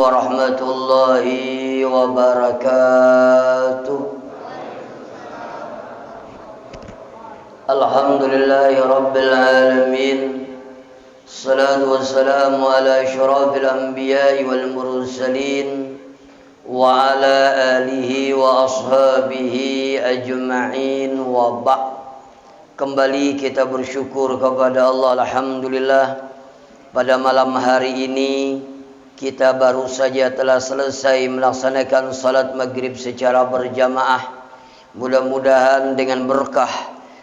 warahmatullahi wabarakatuh. Alhamdulillahi rabbil alamin. Salatu wassalamu ala asyrafil anbiya'i wal mursalin wa ala alihi wa ashabihi ajma'in wa ba'd. Kembali kita bersyukur kepada Allah. Alhamdulillah, pada malam hari ini kita baru saja telah selesai melaksanakan salat maghrib secara berjamaah. Mudah-mudahan dengan berkah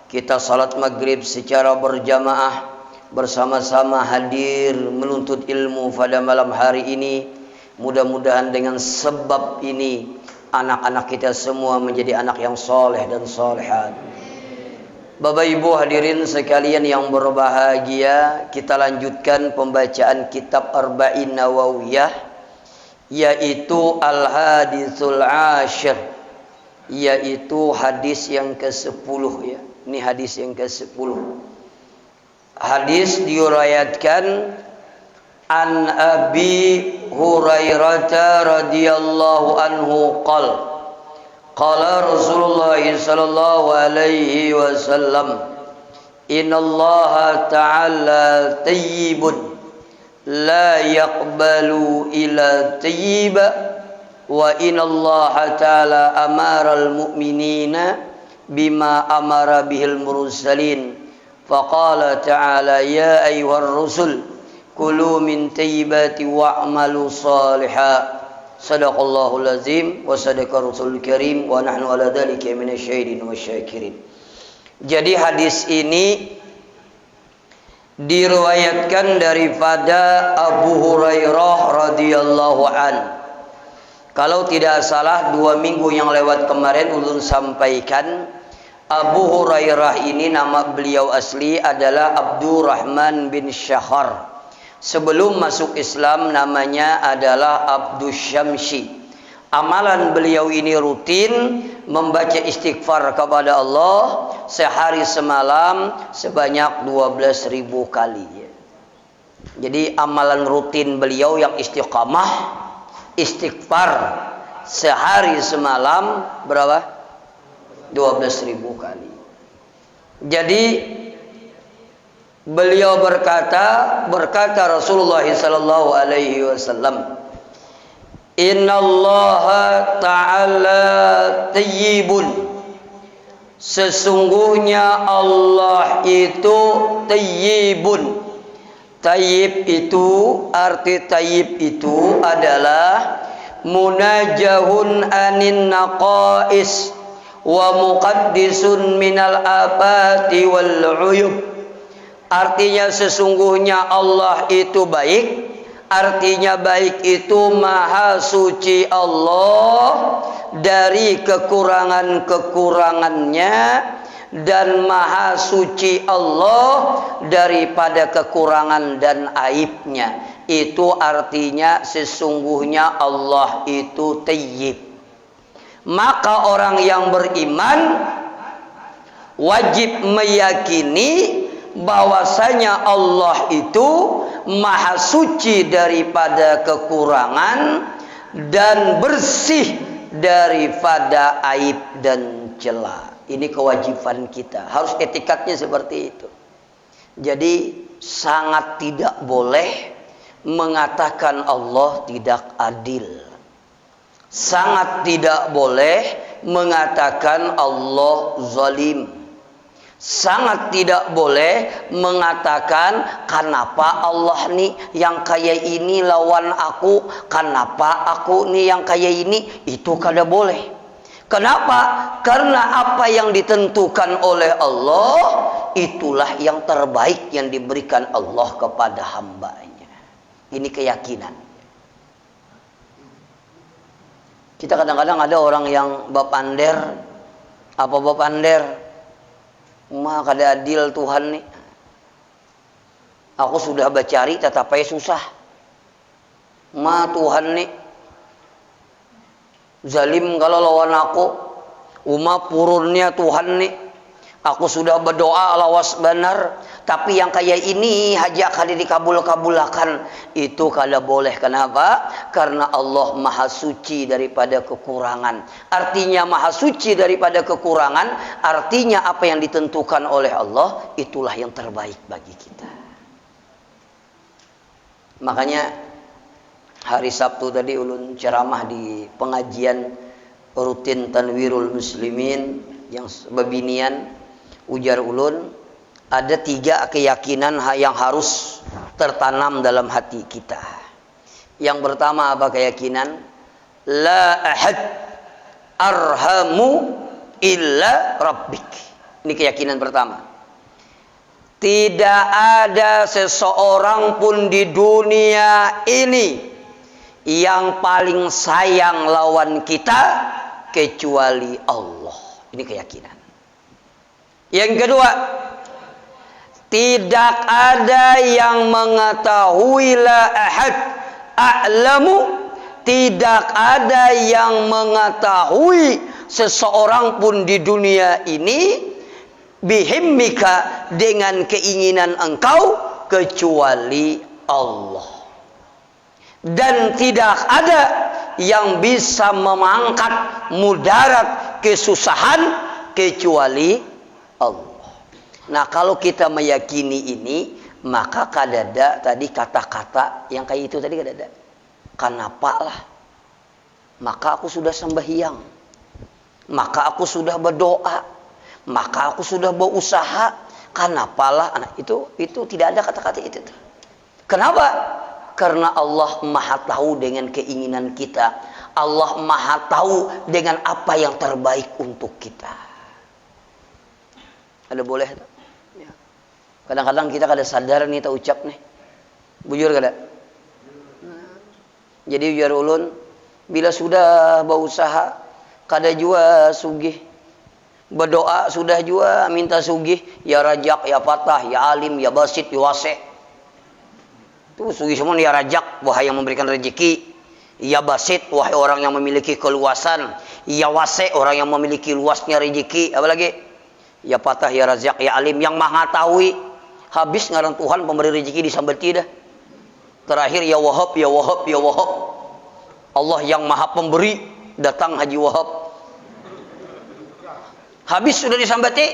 kita salat maghrib secara berjamaah, bersama-sama hadir menuntut ilmu pada malam hari ini. Mudah-mudahan dengan sebab ini anak-anak kita semua menjadi anak yang soleh dan solehat. Bapak Ibu hadirin sekalian yang berbahagia, kita lanjutkan pembacaan kitab Arba'in Nawawiyah, yaitu Al-Hadithul Ashir, yaitu hadis yang ke-10 ya. Ini hadis yang ke-10. Hadis diriwayatkan an Abi Hurairah radhiyallahu anhu qala qala Rasulullah sallallahu alaihi wasallam, innallaha ta'ala tayyibun la yaqbalu illa tayyiba wa innallaha ta'ala amara al-mu'minina bima amara bihil mursalin faqala ta'ala ya ayyuhar rusul kulu min tayyibati wa'malu salihan. Sadaqallahul azim wa sadaqa rasulul karim wa nahnu ala dzalika minasyahidin wasyakirin. Jadi hadis ini diriwayatkan daripada Abu Hurairah radhiyallahu an. Kalau tidak salah 2 minggu yang lewat kemarin ulun sampaikan Abu Hurairah ini nama beliau asli adalah Abdurrahman bin Syahr. Sebelum masuk Islam namanya adalah Abdus Syamsi. Amalan beliau ini rutin membaca istighfar kepada Allah sehari semalam sebanyak 12.000 kali. Jadi amalan rutin beliau yang istiqamah istighfar sehari semalam berapa? 12.000 kali. Jadi beliau berkata Rasulullah sallallahu alaihi wasallam, innallaha ta'ala tayyibun, sesungguhnya Allah itu tayyibun. Tayyib itu, arti tayyib itu adalah munajahun anin naqais wa muqaddisun minal afati wal uyub. Artinya sesungguhnya Allah itu baik. Artinya baik itu maha suci Allah dari kekurangan-kekurangannya, dan maha suci Allah daripada kekurangan dan aibnya. Itu artinya sesungguhnya Allah itu tayyib. Maka orang yang beriman wajib meyakini bahwasanya Allah itu maha suci daripada kekurangan dan bersih daripada aib dan celah. Ini kewajiban kita, harus etikatnya seperti itu. Jadi sangat tidak boleh mengatakan Allah tidak adil. Sangat tidak boleh mengatakan Allah zalim. Sangat tidak boleh mengatakan kenapa Allah nih yang kayak ini lawan aku, kenapa aku nih yang kayak ini. Itu kada boleh. Kenapa? Karena apa yang ditentukan oleh Allah itulah yang terbaik yang diberikan Allah kepada hambanya. Ini keyakinan. Kita kadang-kadang ada orang yang bapander. Apa bapander? Ma kada adil Tuhan nih. Aku sudah bacari tetapi susah. Ma Tuhan nih zalim kalau lawan aku. Uma purunnya Tuhan nih. Aku sudah berdoa lawas benar Tapi yang kayak ini hajat kali dikabul-kabulakan itu kada boleh. Kenapa? Karena Allah maha suci daripada kekurangan. Artinya maha suci daripada kekurangan, artinya apa yang ditentukan oleh Allah itulah yang terbaik bagi kita. Makanya hari Sabtu tadi ulun ceramah di pengajian rutin Tanwirul Muslimin yang babinian, ujar ulun ada 3 keyakinan yang harus tertanam dalam hati kita. Yang pertama apa keyakinan? La ahad arhamu illa rabbik. Ini keyakinan pertama. Tidak ada seseorang pun di dunia ini yang paling sayang lawan kita kecuali Allah. Ini keyakinan. Yang kedua, tidak ada yang mengetahui la ahad a'lamu, tidak ada yang mengetahui seseorang pun di dunia ini bihimmika dengan keinginan engkau kecuali Allah. Dan tidak ada yang bisa memangkat mudarat kesusahan kecuali Allah. Nah, kalau kita meyakini ini, maka kadada tadi kata-kata yang kayak itu tadi kadada. Kenapa lah? Maka aku sudah sembahyang. Maka aku sudah berdoa. Maka aku sudah berusaha. Kenapa lah? Nah, itu tidak ada kata-kata itu. Kenapa? Karena Allah Maha tahu dengan keinginan kita. Allah Maha tahu dengan apa yang terbaik untuk kita. Ada boleh? Kadang-kadang kita kada sadar nih tak ucap nih. Bujur kada? Jadi ujar ulun, bila sudah berusaha kada jua sugih. Berdoa sudah jua minta sugih, ya rajak, ya fatah, ya alim, ya basit, ya wase. Itu sugih semua ya rajak, wahai yang memberikan rezeki. Ya basit, wahai orang yang memiliki keluasan. Ya wase, orang yang memiliki luasnya rezeki. Apalagi? Ya fatah, ya razak, ya alim, yang maha tahu. Habis ngaran Tuhan pemberi rezeki disambeti dah. Terakhir ya Wahab, ya Wahab, ya Wahab. Allah yang maha pemberi, datang Haji Wahab. Habis sudah disambeti,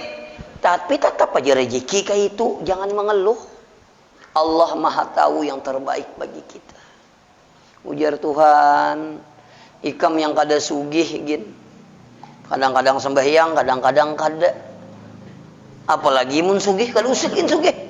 tapi tetap aja rezeki kayak itu, jangan mengeluh. Allah maha tahu yang terbaik bagi kita. Ujar Tuhan, ikam yang kada sugih gin. Kadang-kadang sembahyang, kadang-kadang kada. Apalagi mun sugih kada usakin sugih.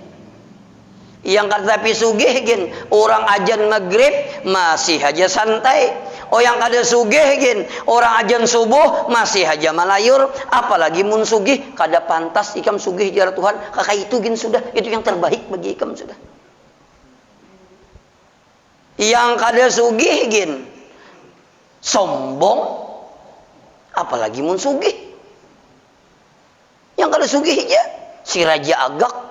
Yang kata pi sugih gin, orang ajan maghrib masih aja santai. Oh yang kada sugih gin, orang ajan subuh masih aja malayur. Apalagi mun sugih kada pantas ikam sugih jar Tuhan. Kakak itu gin sudah, itu yang terbaik bagi ikam sudah. Yang kada sugih gin, sombong. Apalagi mun sugih. Yang kada sugih aja si raja agak.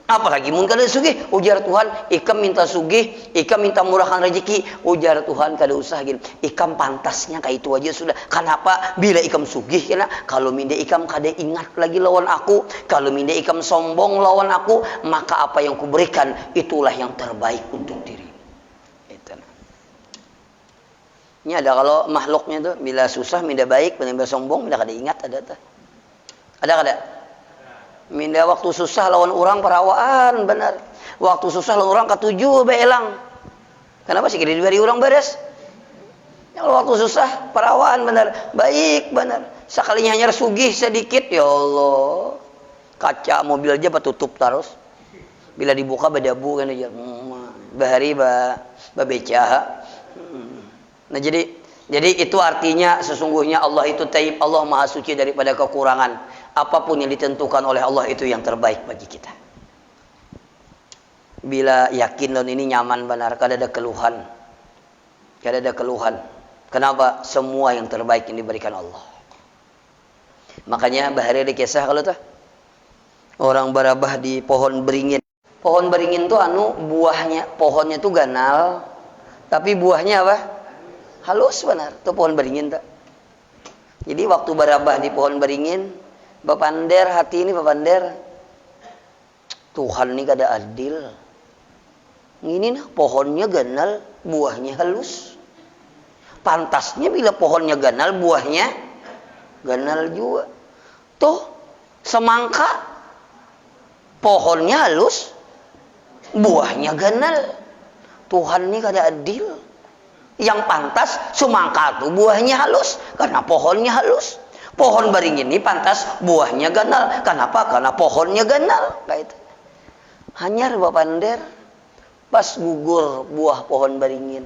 Apalagi mun kada sugih, ujar Tuhan, ikam minta sugih, ikam minta murahkan rezeki, ujar Tuhan kada usah gini. Ikam pantasnya kayak itu aja sudah. Kenapa? Bila ikam sugih kena, kalau minda ikam kada ingat lagi lawan aku, kalau minda ikam sombong lawan aku, maka apa yang kuberikan itulah yang terbaik untuk diri. Itu. Ini ada kalau makhluknya tuh bila susah minda baik, bila sombong minda kada ingat ada tuh. Ada kada? Minda waktu susah lawan orang perawaan benar. Waktu susah lawan orang ketujuh beelang. Kenapa sih kira diberi orang beres? Kalau waktu susah perawaan benar, baik benar. Sekalinya hanya sugih sedikit, ya Allah. Kaca mobil aja tutup terus. Bila dibuka berdebu kan aja. Bahari beca. Nah jadi itu artinya sesungguhnya Allah itu taib, Allah maha suci daripada kekurangan. Apapun yang ditentukan oleh Allah itu yang terbaik bagi kita. Bila yakin lon ini nyaman benar, kada ada keluhan. Kada ada keluhan. Kenapa? Semua yang terbaik yang diberikan Allah. Makanya bahari ada kisah kalau tuh orang barabah di pohon beringin. Pohon beringin tuh buahnya, pohonnya tuh ganal, tapi buahnya apa? Halus benar. Tuh pohon beringin tuh. Jadi waktu barabah di pohon beringin, bapander hati ini bapander. Tuhan ini kada adil. Ini nah pohonnya ganal, buahnya halus. Pantasnya bila pohonnya ganal, buahnya ganal juga. Tuh semangka pohonnya halus, buahnya ganal. Tuhan ini kada adil. Yang pantas semangka tuh buahnya halus karena pohonnya halus. Pohon beringin ini pantas buahnya ganal. Kenapa? Karena pohonnya ganal. Kayak itu. Hanyar bapander pas gugur buah pohon beringin.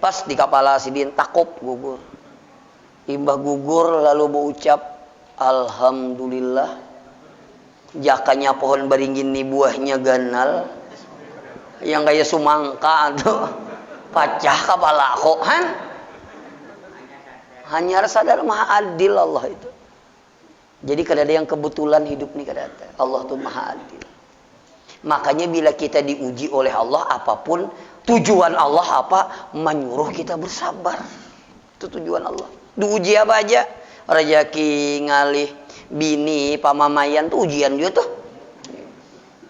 Pas di kepala sidin takop gugur. Imbah gugur lalu berucap alhamdulillah. Jakanya pohon beringin ini buahnya ganal. Yang kayak sumangka tuh pacah kepala kohan. Hanya sadar maha adil Allah itu. Jadi kada ada yang kebetulan hidup nih kada ada. Allah tuh maha adil. Makanya bila kita diuji oleh Allah apapun, tujuan Allah apa? Menyuruh kita bersabar. Itu tujuan Allah. Diuji apa aja? Rezeki, ngalih, bini, pamamayan tuh ujian juga tuh.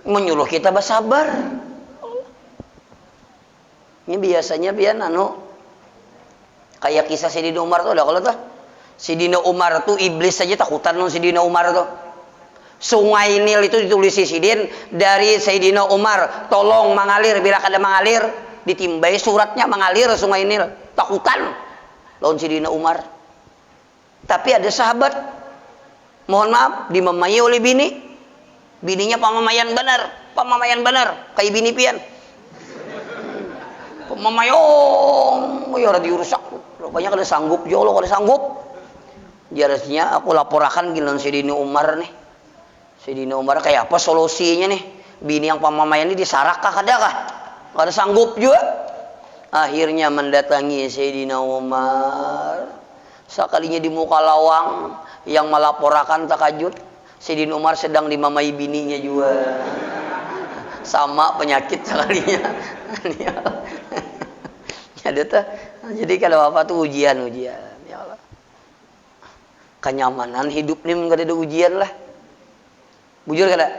Menyuruh kita bersabar. Ini biasanya pian kayak kisah Sayyidina Umar tuh, kalau tuh Sayyidina Umar tuh iblis saja takutan non Sayyidina Umar tuh. Sungai Nil itu ditulis Sidin dari Sayyidina Umar, tolong mengalir, bila kada mengalir ditimbai suratnya mengalir Sungai Nil. Takutan lawan Sayyidina Umar. Tapi ada sahabat, mohon maaf, dimamai oleh bini. Bininya pamamayan benar, kayak bini pian. Pemamayong, ya diurusak. Rupanya kada sanggup, jolo kada sanggup. Jarasnya aku laporakan giliran Sayyidina Umar nih. Sayyidina Umar kayak apa solusinya nih? Bini yang pamamayan ini disarak kah kada kah? Kada sanggup juga. Akhirnya mendatangi Sayyidina Umar. Sekalinya di muka lawang yang melaporkan takajud. Sayyidina Umar sedang dimamai bininya juga. Sama penyakit sekalinya. Jadi kalau apa tuh ujian ya Allah. Kenyamanan hidup nih enggak ada ujian lah. Bujur kada?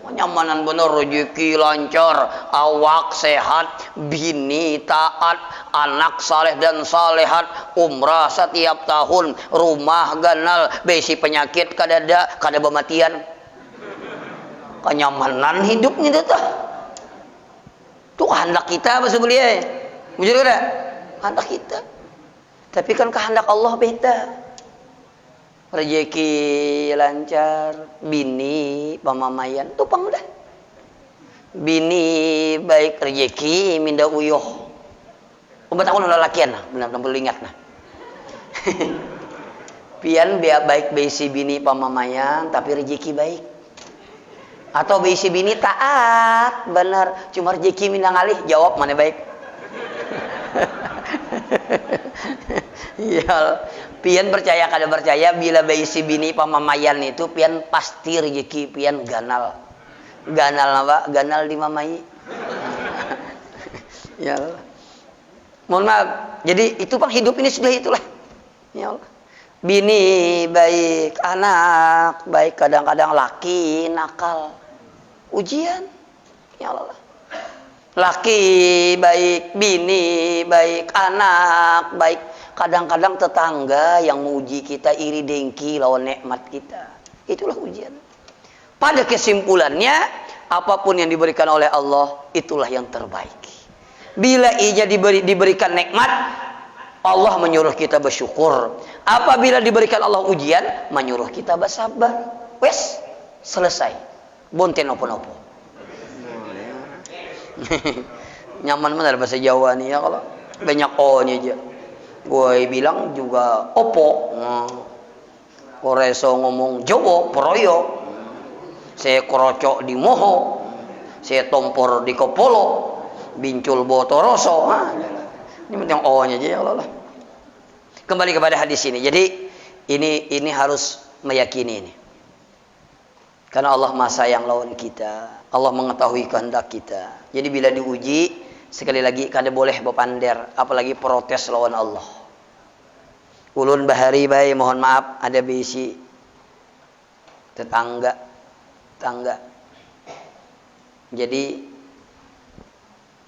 Kenyamanan bener, rezeki lancar, awak sehat, bini taat, anak saleh dan salehat, umrah setiap tahun, rumah ganal, besi penyakit kada ada, kada bematian. Kenyamanan hidupnya itu tuh. Tuh kehendak kita apa sebelah? Bujur kada? Kehendak kita. Tapi kan kehendak Allah beda. Rezeki lancar, bini pamamayan tuh pang dah. Bini baik rezeki minda uyuh. Umat aku lalakian nah, benar perlu ingat nah. Pian baik besi bini pamamayan tapi rezeki baik. Atau besi bini taat, benar, cuma rezeki minda ngalih, jawab mana baik. Ya, pian percaya kada percaya bila besi bini pamamayan itu pian pasti rezeki pian ganal. Ganal apa? Ganal dimamai. Ya Allah. Mohon maaf. Jadi itu pang hidup ini sudah itulah. Ya Allah. Bini baik, anak baik, kadang-kadang laki nakal. Ujian. Ya Allah. Laki baik, bini baik, anak baik. Kadang-kadang tetangga yang muji kita iri dengki lawan nikmat kita. Itulah ujian. Pada kesimpulannya, apapun yang diberikan oleh Allah, itulah yang terbaik. Bila ia diberikan nikmat, Allah menyuruh kita bersyukur. Apabila diberikan Allah ujian, menyuruh kita bersabar. Wes, selesai. Bonten opo-opo. Nyaman benar bahasa Jawa nih ya, kalau banyak o-nya aja. Gue bilang juga opo. Koreso ngomong Jawa, peroyo. Saya kerocok di moho. Saya tompor di kepolo. Bincul botoroso. Ini penting o-nya aja ya Allah. Kembali kepada hadis ini. Jadi ini harus meyakini ini. Karena Allah Maha Sayang lawan kita. Allah mengetahui kehendak kita. Jadi bila diuji, sekali lagi kada boleh bepander, apalagi protes lawan Allah. Ulun bahari bae, mohon maaf, ada bisi tetangga Jadi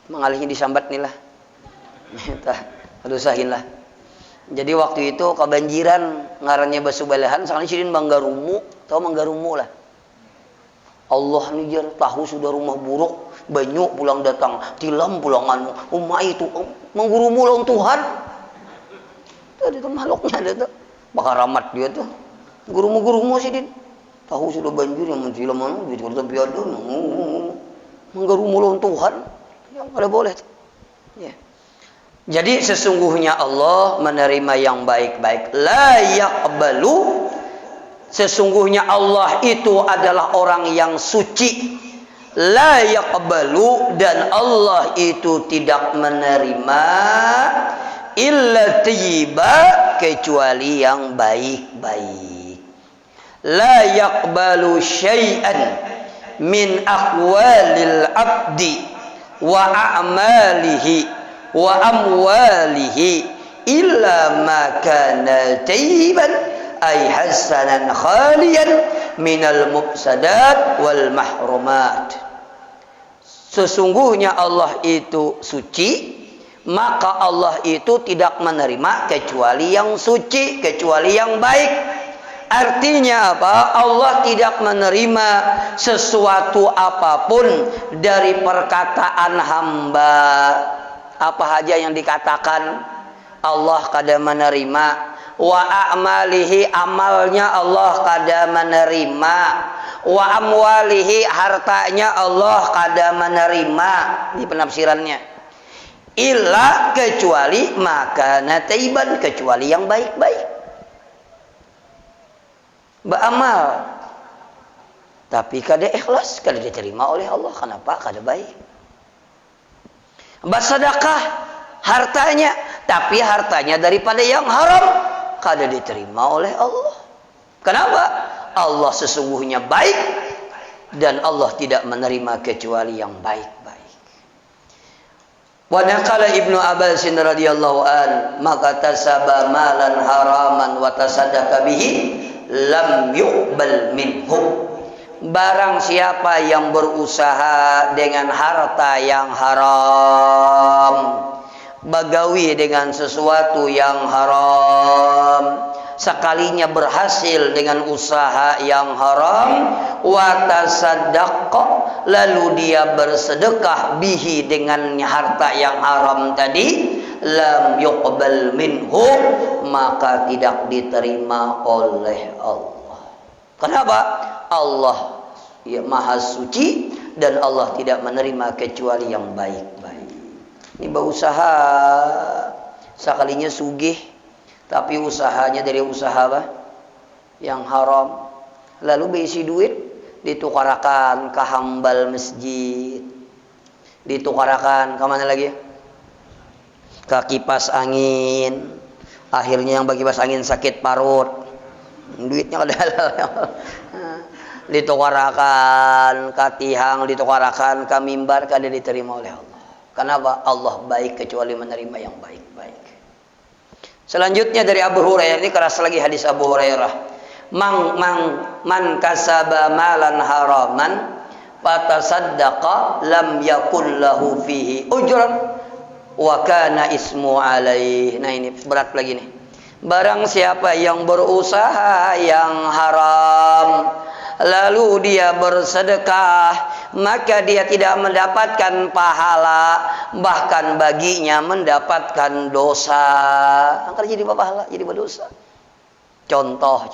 mengalihnya disambat nih lah. Adusahin lah. Jadi waktu itu kebanjiran ngarannya basubalahan sakali sidin manggarumu, tahu manggarumu lah. Allah nijar tahu sudah rumah buruk, banyu pulang datang, tilam pulangan, umma itu menggurumu lawan Tuhan. Tadi itu makhluknya ada tuh. Bakar ramat dia tuh. Gurumu sidin. Tahu sudah banjir yang mensilam mana, bicara tapi ada menggurumu lawan Tuhan. Yang pada boleh. Ya. Jadi sesungguhnya Allah menerima yang baik-baik. La yaqbalu. Sesungguhnya Allah itu adalah orang yang suci. La yaqbalu, dan Allah itu tidak menerima illa tayyiba, kecuali yang baik-baik. La yaqbalu syai'an min aqwalil abdi wa a'malihi wa amwalihi illa ma kana tayyiban ay hasanan khaliyan minal mufsadat wal mahrumat. Sesungguhnya Allah itu suci, maka Allah itu tidak menerima kecuali yang suci, kecuali yang baik. Artinya apa? Allah tidak menerima sesuatu apapun dari perkataan hamba. Apa saja yang dikatakan Allah kada menerima. Wa a'malihi, amalnya Allah kada menerima. Wa amwalihi, hartanya Allah kada menerima. Ini penafsirannya. Illa, kecuali maka nataiban, kecuali yang baik-baik. Beramal tapi kada ikhlas, kada diterima oleh Allah. Kenapa? Kada baik. Bersedekah hartanya, tapi hartanya daripada yang haram, kada diterima oleh Allah. Kenapa? Allah sesungguhnya baik, dan Allah tidak menerima kecuali yang baik-baik. Wa naqala Ibnu Abbas radhiyallahu an, maka tasaba malan haraman wa tasaddaqa bihi lam yuqbal minhu. Barang siapa yang berusaha dengan harta yang haram, bagawi dengan sesuatu yang haram, sekalinya berhasil dengan usaha yang haram, wa tasaddaqa, lalu dia bersedekah bihi dengan harta yang haram tadi, lam yuqbal minhu, maka tidak diterima oleh Allah. Kenapa? Allah ya maha suci, dan Allah tidak menerima kecuali yang baik-baik. Ini berusaha sekalinya sugih, tapi usahanya dari usaha apa? Yang haram. Lalu berisi duit ditukarakan ke hambal masjid, ditukarakan ke mana lagi? Ke kipas angin. Akhirnya yang bagi kipas angin sakit parut. Duitnya kada halal. Ditukarakan ke tihang, ditukarakan ke mimbar, kada diterima oleh Allah. Kenapa? Allah baik, kecuali menerima yang baik-baik. Selanjutnya dari Abu Hurairah, ini keras lagi hadis Abu Hurairah. Man kasaba malan haraman fatasaddaqa lam yakul lahu fihi ujran wa kana ismu alaih. Nah ini berat lagi nih. Barang siapa yang berusaha yang haram, lalu dia bersedekah, maka dia tidak mendapatkan pahala, bahkan baginya mendapatkan dosa. Angkat jadi pahala, jadi berdosa. Contoh.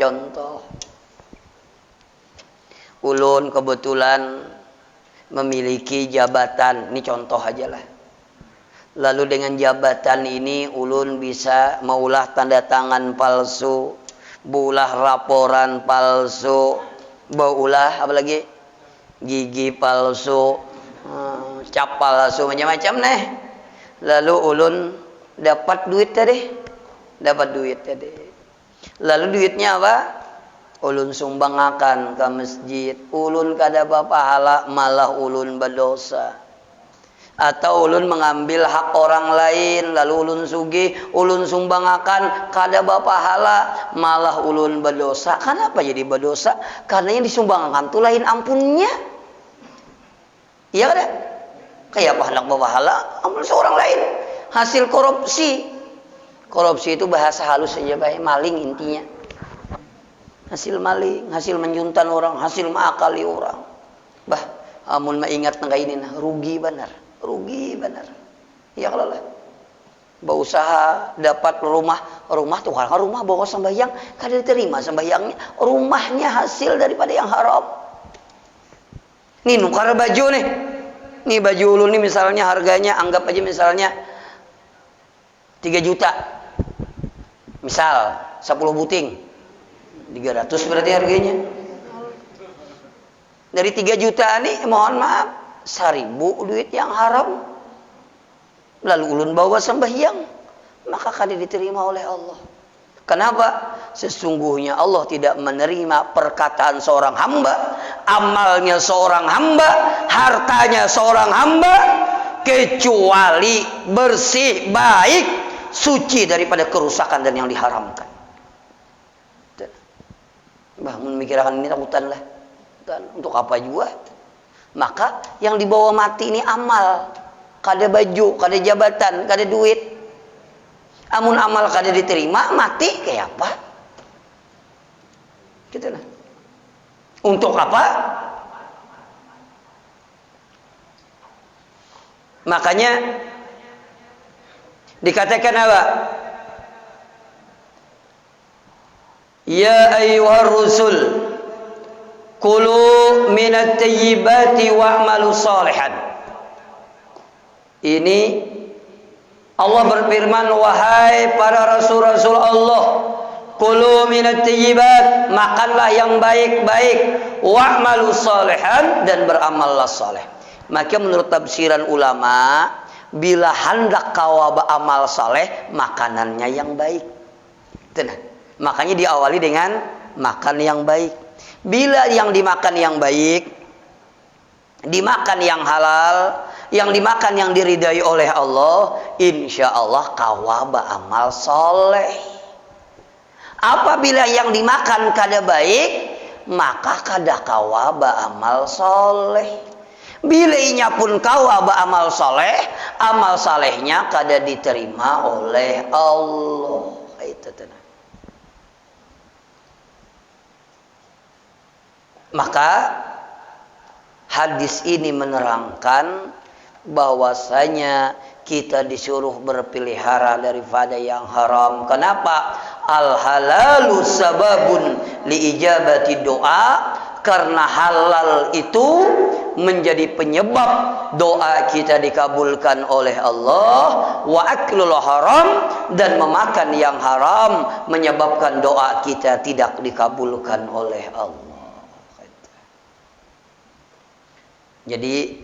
Ulun kebetulan memiliki jabatan, ini contoh aja lah. Lalu dengan jabatan ini ulun bisa maulah tanda tangan palsu, bulah laporan palsu, baulah apa lagi? Gigi palsu, cap palsu, macam-macam nih. Lalu ulun dapat duit tadi. Lalu duitnya apa? Ulun sumbangkan ke masjid. Ulun kada pahala, malah ulun berdosa. Atau ulun mengambil hak orang lain, lalu ulun sugih, ulun sumbangkan, kada pahala, malah ulun berdosa. Kenapa jadi berdosa? Karena yang disumbangkan itu lain ampunnya. Iya kan? Kayak pahala pahala amal seorang lain. Hasil korupsi. Korupsi itu bahasa halus saja, baik maling intinya. Hasil maling, hasil menjuntan orang, hasil mengakali orang. Bah, amun ingat nang ini nah, rugi benar. Ya kalau lah. Berusaha dapat rumah tuh kalau rumah bawa sembahyang kada diterima sembahyangnya, rumahnya hasil daripada yang haram. Nih nukar baju nih. Nih baju ulun nih misalnya harganya anggap aja misalnya 3 juta. Misal 10 buting 300 berarti harganya. Dari 3 juta nih mohon maaf 1.000 duit yang haram. Lalu ulun bawa sembahyang, maka kada diterima oleh Allah. Kenapa? Sesungguhnya Allah tidak menerima perkataan seorang hamba, amalnya seorang hamba, hartanya seorang hamba, kecuali bersih, baik, suci daripada kerusakan dan yang diharamkan. Bangun mikirkan ini takutan lah. Untuk apa juga? Maka yang dibawa mati ini amal. Kada baju, kada jabatan, kada duit. Amun amal kada diterima, mati kayak apa? Gitu lah. Untuk apa? Makanya dikatakan apa? Ya ayyuhar rusul kulu minat tayyibati wa'malu salihan. Ini Allah berfirman, wahai para rasul-rasul Allah, kulu minat tayyibat, makanlah yang baik-baik, wa'malu salihan, dan beramallah saleh. Maka menurut tafsiran ulama, bila hendak kau beramal saleh, makanannya yang baik. Tenang. Makanya diawali dengan makan yang baik. Bila yang dimakan yang baik, dimakan yang halal, yang dimakan yang diridai oleh Allah, insya Allah kawaba amal soleh. Apabila yang dimakan kada baik, maka kada kawaba amal soleh. Bila inya pun kawaba amal soleh, amal solehnya kada diterima oleh Allah. Itu tenang. Maka hadis ini menerangkan bahwasanya kita disuruh berpelihara daripada yang haram. Kenapa? Al halalu sababun li ijabati doa, karena halal itu menjadi penyebab doa kita dikabulkan oleh Allah. Wa aklul haram, dan memakan yang haram menyebabkan doa kita tidak dikabulkan oleh Allah. Jadi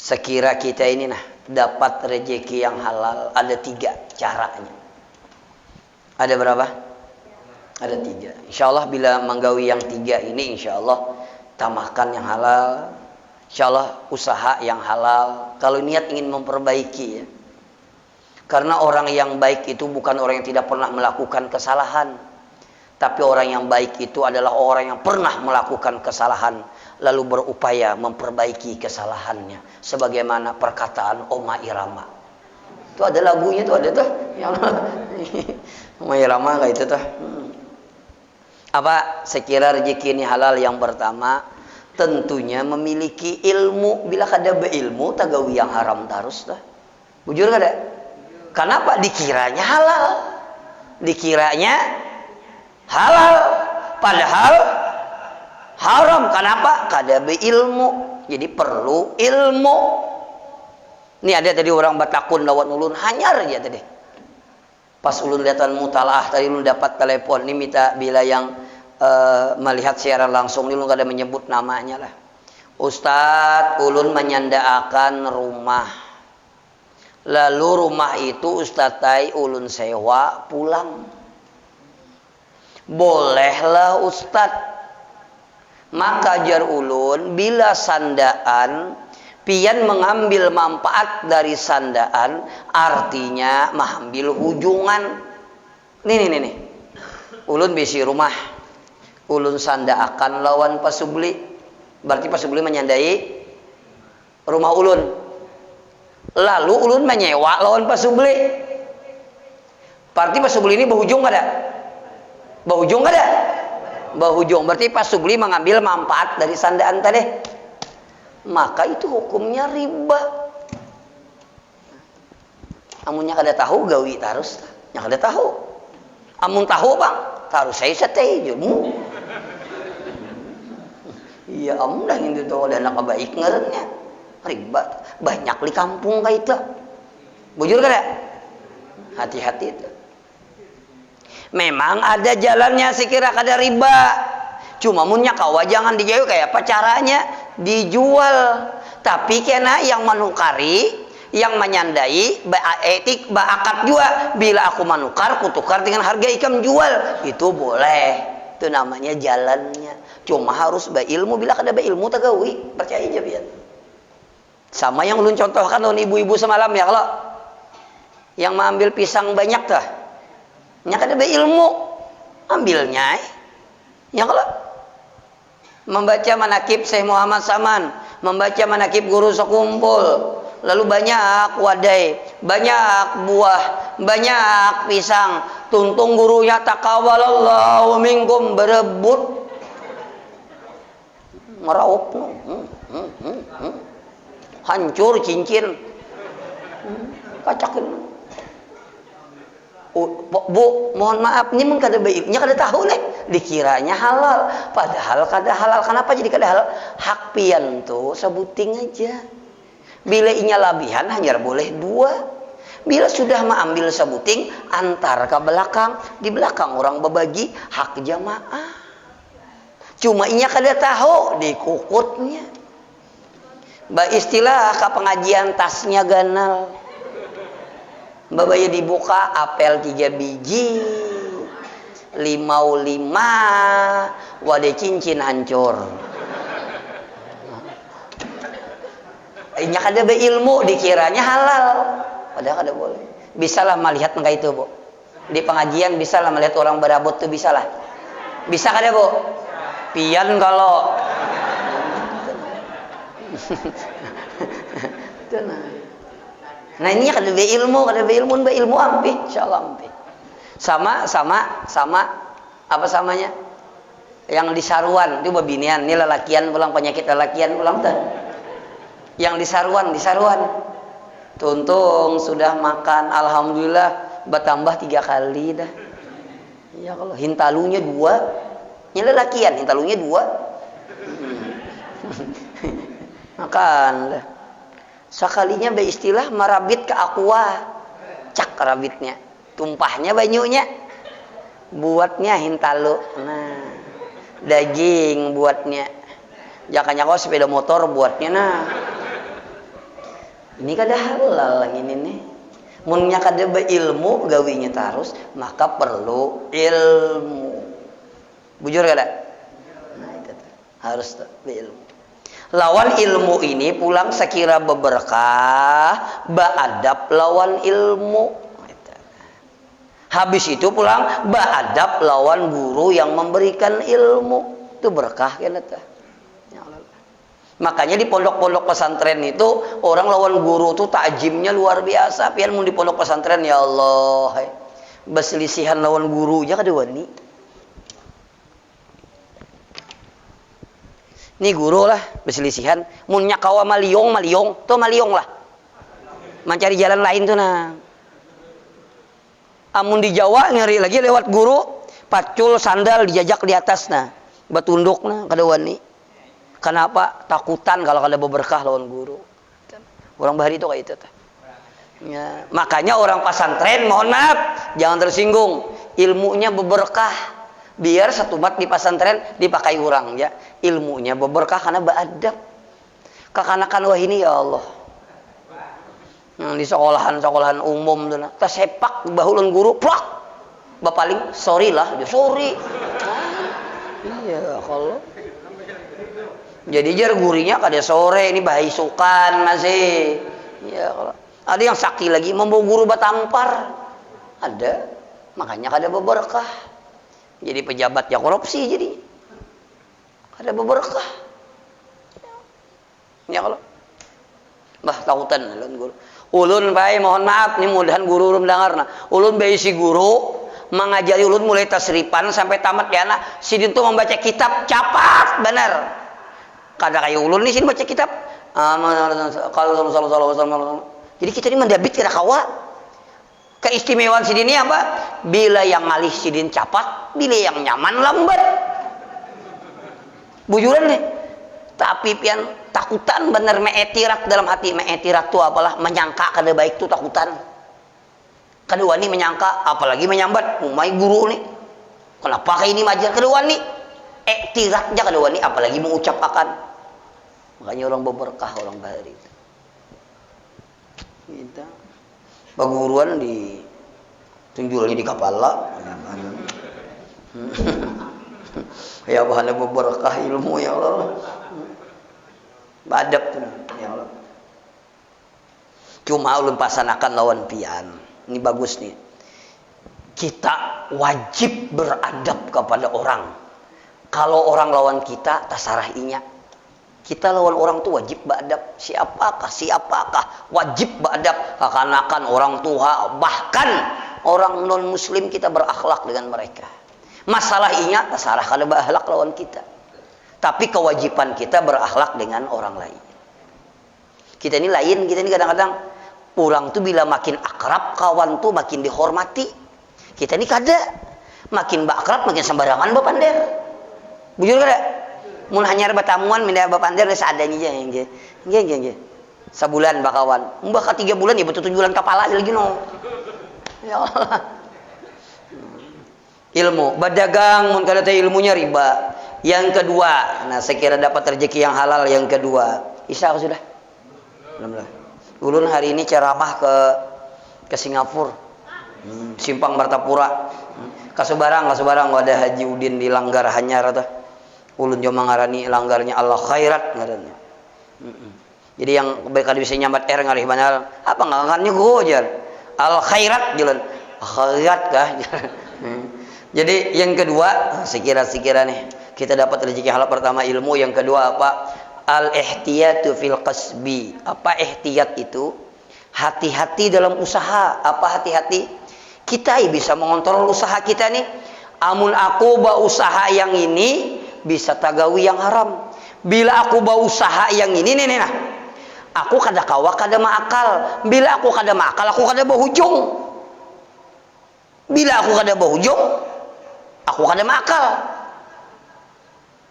sekira kita ini dapat rezeki yang halal, ada 3 caranya. Ada berapa? Ada 3. Insyaallah bila menggawi yang 3 ini, insyaallah tambahkan yang halal, insyaallah usaha yang halal. Kalau niat ingin memperbaiki ya. Karena orang yang baik itu bukan orang yang tidak pernah melakukan kesalahan, tapi orang yang baik itu adalah orang yang pernah melakukan kesalahan lalu berupaya memperbaiki kesalahannya, sebagaimana perkataan Oma Irama. Itu ada lagunya tuh, ada tuh yang Oma Irama kayak itu tuh. Apa sekira rezeki ini halal? Yang pertama tentunya memiliki ilmu. Bila kada beilmu tagawi yang haram terus dah. Bujur kada? Kenapa? Dikiranya halal, dikiranya halal, padahal haram. Kenapa? Kada beilmu. Jadi perlu ilmu. Ini ada tadi orang batakun lawan ulun, hanyar aja tadi. Pas ulun liatan mutalaah tadi ulun dapat telepon, ini minta bila yang melihat siaran langsung, ini ulun kada menyebut namanya lah. Ustadz, ulun menyandaakan rumah. Lalu rumah itu Ustadz tai ulun sewa pulang. Bolehlah Ustadz. Maka jar ulun, bila sandaan pian mengambil manfaat dari sandaan, artinya mengambil hujungan. Nih. Ulun bisi rumah, ulun sandaakan lawan pasubli. Berarti pasubli menyandai rumah ulun. Lalu ulun menyewa lawan pasubli. Berarti pasubli ini bahujung kada? Bahujung kada? Bahujung. Berarti pasubli mengambil manfaat dari sandaan tadi. Maka itu hukumnya riba. Amunnya kada tahu gawi tarus. Nya kada tahu. Amun tahu bang, tarus saya satay jumu. Iya amun dah itu tuh ada anak baik ngarannya. Riba banyak di kampung kayak itu. Bujur kada? Hati-hati itu. Memang ada jalannya sekira kada riba. Cuma munnya kawa jangan dijauh kayak apa caranya dijual. Tapi kena yang menukari, yang menyandai, etik, akad juga. Bila aku menukar, kutukar dengan harga ikam jual. Itu boleh. Itu namanya jalannya. Cuma harus berilmu. Bila kada berilmu tagawi, percaya aja biar. Sama yang ulun contohkan lawan ibu-ibu semalam ya, kalau yang mengambil pisang banyak dah. Nya kada berilmu, ambilnya. Ya kalau membaca manakib Syekh Muhammad Saman, membaca manakib guru sekumpul, lalu banyak wadai, banyak buah, banyak pisang, tuntung gurunya taqabbalallahu minkum berebut ngeraup hancur cincin kacakin. Bu, mohon maaf, ini mung kada baiknya kada tahu nih, dikiranya halal, padahal kada halal. Kenapa jadi kada halal? Hak pian tuh sebuting aja. Bila inya labihan hanya boleh 2. Bila sudah mengambil sebuting, antar ke belakang, di belakang orang berbagi hak jamaah. Cuma inya kada tahu dikukutnya. Ba istilah ke pengajian tasnya ganal. Babaya dibuka apel 3 biji, limau 5, wadah cincin hancur. Inya kada beilmu dikiranya halal, padahal kada boleh. Bisalah melihat enggak itu, Bu. Di pengajian bisalah melihat orang berabot tuh bisalah. Bisa kada, Bu? Pian kalau nah ini kada beilmu ampi, insyaallah ampi. Sama apa samanya? Yang di saruan itu babinian, ini lelakian pulang penyakit lelakian pulang tuh. Yang di saruan. Tuntung sudah makan, alhamdulillah bertambah 3 kali dah. Ya kalau hintalunya 2, ini lelakian hintalunya 2. Makan dah. Sekalinya beristilah merabit ke aqua, cak rabitnya, tumpahnya banyunya, buatnya hintalu, nah daging buatnya, jakanya kau sepeda motor buatnya, nah ini kada halal lagi ini nih, munnya kada beilmu gawinya tarus, maka perlu ilmu, bujur kada? Nah itu harus beilmu. Lawan ilmu ini pulang sekira beberkah, ba'adab lawan ilmu. Habis itu pulang ba'adab lawan guru yang memberikan ilmu. Itu berkah kan itu. Makanya di pondok-pondok pesantren itu orang lawan guru itu takjimnya luar biasa. Pian mun di pondok pesantren ya Allah, berselisihan lawan guru aja kada wani. Ini guru lah berselisihan, munnya kawa maliong tuh maliong lah, mencari jalan lain tuh nah. Amun di Jawa ngeri lagi lewat guru, pacul sandal dijajak di atas nah, batunduk nah kada wani. Kenapa? Takutan kalau kada berkah lawan guru. Orang bahari itu kayak itu. Ya, makanya orang pesantren mohon maaf jangan tersinggung, ilmunya berberkah. Biar satu mat di pesantren dipakai orang ya, ilmunya berkah karena beradab. Kekanakan wah ini ya Allah. Yang di sekolahan umum tuh nah, tas sepak bahulan guru plak. Bapaling sorry lah, dia sorry. Iya kalau. Jadi jar gurinya kada sore ini bahisukan masih. Iya kalau. Ada yang sakit lagi membawa guru batampar. Ada. Makanya kada berkah. Jadi pejabat ya korupsi jadi ada berkah ya kalau Bah takutan ulun guru. Ulun bae mohon maaf nih mudahan guru urum dengarna. Ulun bae si guru mengajari ulun mulai tasrifan sampai tamat ya anak. Sidin tuh membaca kitab capat bener. Kada kayak ulun nih sini baca kitab. Kalau sallallahu. Jadi kita ini mendabit kira kawa. Keistimewaan sidin ini apa? Bila yang ngalih sidin capat, bila yang nyaman lambat. Bujuran nih. Tapi pian takutan bener meetirat dalam hati. Meetirat tuh apalah menyangka kada baik tuh takutan. Kedua nih menyangka apalagi menyambat umai guru nih. Kenapa kayak ini majar kedua nih? Etiratnya kedua nih apalagi mengucapkan. Makanya orang berberkah orang bahari itu. Kita paguruan di tunjulnya di kepala. Ya bahannya berberkah ilmu ya Allah. Badap ya Allah. Cuma ulun pasanakan lawan pian. Ini bagus nih. Kita wajib beradab kepada orang. Kalau orang lawan kita tasarah inya. Kita lawan orang tuh wajib beradab. Siapakah wajib beradab. Kekanakan orang tua bahkan orang non muslim kita berakhlak dengan mereka. Masalah inya tasarah kada berakhlak lawan kita. Tapi kewajiban kita berakhlak dengan orang lain. Kita ini lain, kita ini kadang-kadang orang tuh bila makin akrab, kawan tuh makin dihormati. Kita ini kada. Makin akrab, makin sembarangan bapander. Bujur kada? Mun hanyar batamuan minda bapander seadanya aja. Nggih. Sebulan bakawan. Mbah ka 3 bulan ya betul tunjulan kepala lagi no. Ya Allah. Ilmu, berdagang mun kada teh ilmunya riba. Yang kedua, nah saya kira dapat rezeki yang halal yang kedua. Isya sudah? Belum lah. Ulun hari ini ceramah ke Singapura. Simpang Martapura. Kasubarang wadah Haji Udin di Langgar Hanyar tah. Ulun joma ngarani langgarnya Allah Khairat ngarannya. Jadi yang mereka bisa nyambat ngarih banal apa ngarannya gojar. Al Khairat jalan. Khairat kah? Jadi yang kedua, sekira nih kita dapat rezeki halal pertama ilmu, yang kedua apa? Al-ihtiyatu fil qasbi. Apa ihtiyat itu? Hati-hati dalam usaha. Apa hati-hati? Kita bisa mengontrol usaha kita nih. Amun aku usaha yang ini bisa tagawi yang haram. Bila aku usaha yang ini nih nah. Aku kada kawa kada maakal. Bila aku kada maakal, aku kada bahujung. Bila aku kada bahujung, aku kada maakal.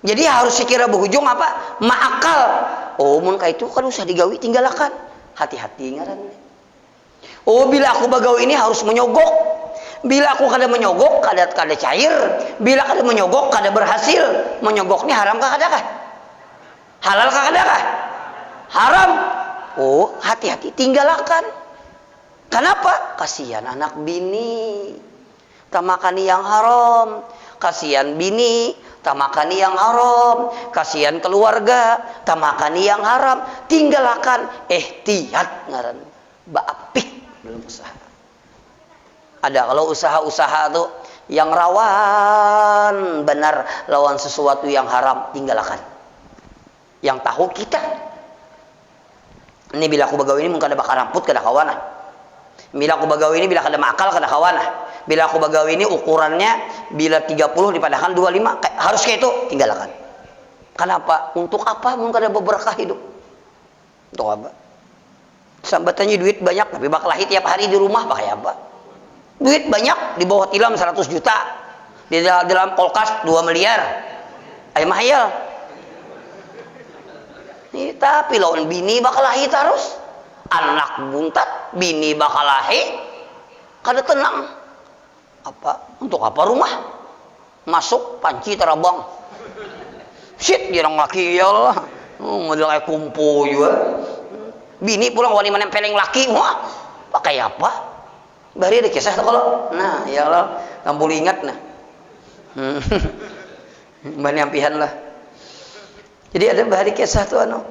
Jadi harus sekira berujung apa? Maakal. Oh, mun ka itu kan usah digawi tinggalkan. Hati-hati ngaran. Oh, bila aku bagawi ini harus menyogok. Bila aku kada menyogok, kada cair. Bila kada menyogok, kada berhasil. Menyogok ini haram kah kada kah? Halal kah kada kah? Haram. Oh, hati-hati tinggalkan. Kenapa? Kasihan anak bini. Tamakani yang haram. Kasihan bini, tamakani yang haram. Kasihan keluarga, tamakani yang haram. Tinggalkan ihtiyat ngaran. Baapik dalam usaha. Ada kalau usaha-usaha tuh yang rawan benar lawan sesuatu yang haram, tinggalkan. Yang tahu kita. Ini bila aku bagawi ini mungkin ada bakar ramput kada kawanah. Bila aku bagawi ini bila kada makal kada kawanah. Bila aku bagawi ini ukurannya bila 30 dipadahkan 25 harus kayak itu tinggalkan. Kenapa? Untuk apa? Mungkin ada berkah hidup. Untuk apa? Sambatannya duit banyak tapi baklahi tiap hari di rumah pakai apa? Duit banyak di bawah tilam 100 juta. Di dalam kulkas 2 miliar. Ay mahal. Ini tapi lawan bini baklahi terus. Anak buntat, bini baklahi. Kada tenang. Apa? Untuk apa rumah? Masuk panci terabang. Shit, jirang laki ya Allah. Model kayak kumpu juga. Bini pulang wani menempeleng laki, wah. Pakai apa? Bari ada kisah kalau. Nah, ya Allah, kamu ingat nah. Banyak lah. Jadi ada bahari kisah tuh anu.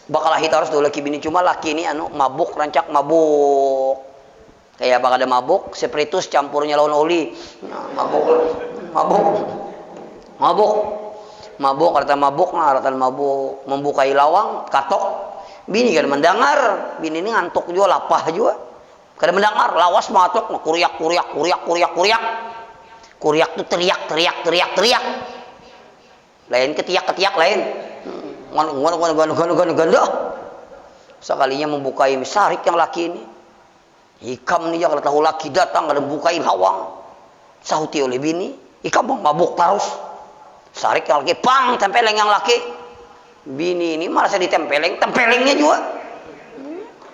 Bakal lahir harus dulu laki bini cuma laki ini anu mabuk rancak mabuk. Kayak apa ada mabuk, spiritus campurnya lawan oli. Nah, mabuk. Artian mabuk, membukai lawang, katok. Bini kan mendengar, bini ini ngantuk juga, lapah juga. Kadang mendengar, lawas matuk, kuriak. Kuriak tuh teriak. Lain ketiak lain. Ganda. Sekalinya membukain sarik yang laki ini. Ikam nih kalau tahu laki datang kada bukain hawang. Sahuti oleh bini, ikam mabuk terus. Sarik yang laki pang tempeleng yang laki. Bini ini merasa tempelengnya juga.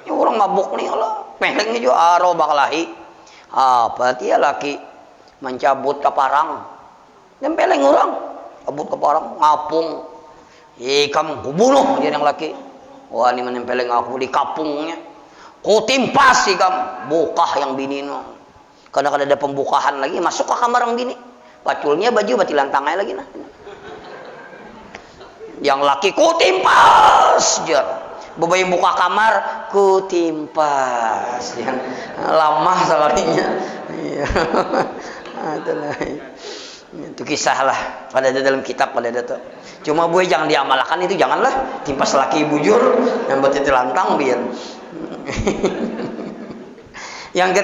Ya orang mabuk nih Allah, pelengnya juga aro bakalahi. Apa dia laki mencabut ke parang. Tempeleng orang, cabut ke parang, ngapung. Ikam bunuh dia yang laki. Wah ini menempeleng aku di kapungnya. Ku timpas ikam, bukah yang bini no. Kadang-kadang ada pembukaan lagi, masuk ke kamar yang bini. Paculnya baju batilan tangannya lagi nah. Yang laki ku timpas jar. Bebayi buka kamar ku timpas. Yang lama salarinya. Iya. Itu kisah lah. Pada ada dalam kitab pada ada tuh. Cuma boy jangan diamalkan itu janganlah. Timpas laki bujur yang buat lantang biar. Yang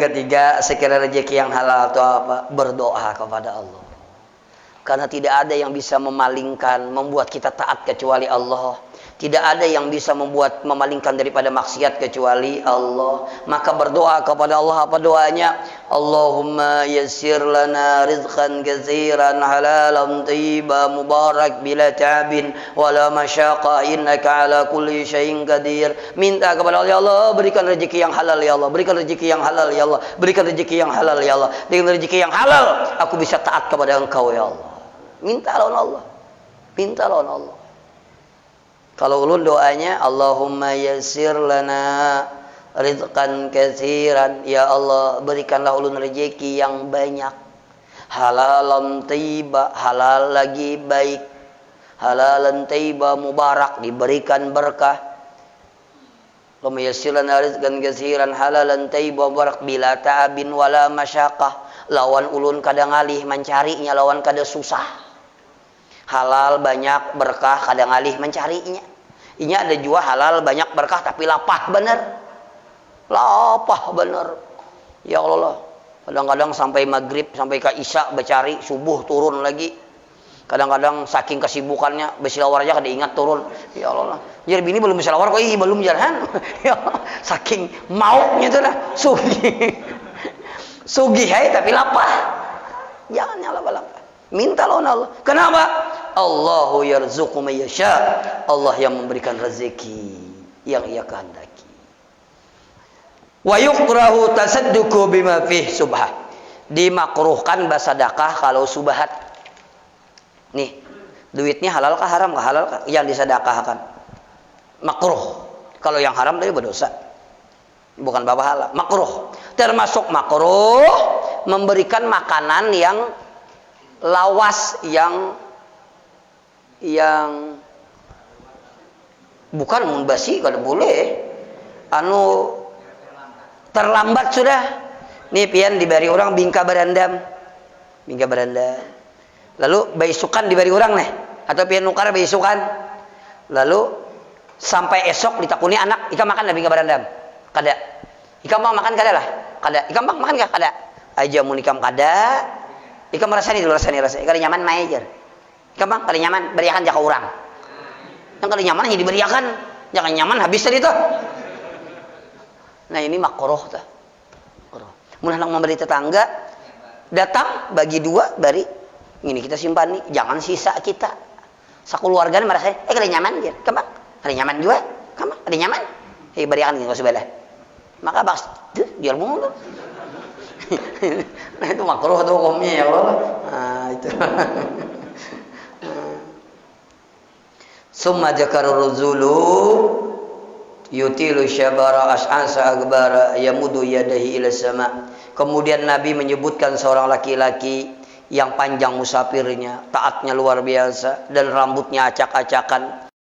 ketiga sekira rezeki yang halal atau apa, berdoa kepada Allah. Karena tidak ada yang bisa memalingkan, membuat kita taat kecuali Allah. Tidak ada yang bisa membuat memalingkan daripada maksiat kecuali Allah. Maka berdoa kepada Allah, apa doanya? Allahumma yassir lana rizqan katsiran halalan thayyiban mubarak bila ta'bin wala masyaqa innaka ala kulli syai'in qadir. Minta kepada Allah, ya Allah berikan rezeki yang halal ya Allah, berikan rezeki yang halal ya Allah, berikan rezeki yang halal ya Allah. Dengan rezeki yang halal aku bisa taat kepada Engkau ya Allah. Minta lawan Allah. Minta lawan Allah. Kalau ulun doanya Allahumma yassir lana rizqan katsiran, ya Allah berikanlah ulun rezeki yang banyak, halalan thayyiba, halal lagi baik, halalan thayyiba mubarak, diberikan berkah. Allahumma yassir lana rizqan katsiran halalan thayyiba mubarak bila ta'abin wala masyaqah. Lawan ulun kadang alih mencarinya, lawan kada susah. Halal banyak berkah kadang alih mencarinya. Ini ada juga halal banyak berkah tapi lapah bener. Ya Allah. Kadang-kadang sampai maghrib sampai ke isya bercari, subuh turun lagi. Kadang-kadang saking kesibukannya bersilawar aja kada ingat turun. Ya Allah. Jadi bini belum bersilawar kok belum jalan. Ya saking maunya itu lah sugih tapi lapah. Jangan lapah. Minta lawan Allah. Kenapa? Allahu yarzuqu may yasha. Allah yang memberikan rezeki yang Ia kehendaki. Wa yukrahu tasadduqu bima fih subhah. Dimakruhkan bersedekah kalau subhat. Nih, duitnya halal kah haram kah? Halal kah? Yang disedekahkan. Makruh. Kalau yang haram dia berdosa. Bukan bapahala, makruh. Termasuk makruh memberikan makanan yang lawas, yang bukan munbasi kalau boleh, terlambat sudah. Nih pian diberi orang bingka berandam, lalu baisukan diberi orang nih, atau pian nukar baisukan, lalu sampai esok ditakuni anak, ika makan dah bingka berandam, kada, ika mau makan kada lah, kada, ika mau makan kada, aja mun ikam kada. Ika merasa nih dulu rasanya kada nyaman mai aja. Ika bang kada nyaman beriakan jaka orang. Yang kada nyaman hanya diberiakan, jangan nyaman habis tadi tuh. Nah ini makruh tuh. Mun hendak memberi tetangga datang bagi dua bari ini kita simpan nih, jangan sisa kita. Sakeluargane merasa kada nyaman dia. Ika bang kada nyaman juga. Kamu kada nyaman. Beriakan enggak sebelah. Maka baks jual mulu. Nah itu makruh tuh hukumnya ya Allah. Nah itu. Summa dzakara ruzulu yutilu syabara as'asa akbara yamudu yadahi ila sama. Kemudian Nabi menyebutkan seorang laki-laki yang panjang musafirnya, taatnya luar biasa dan rambutnya acak-acakan.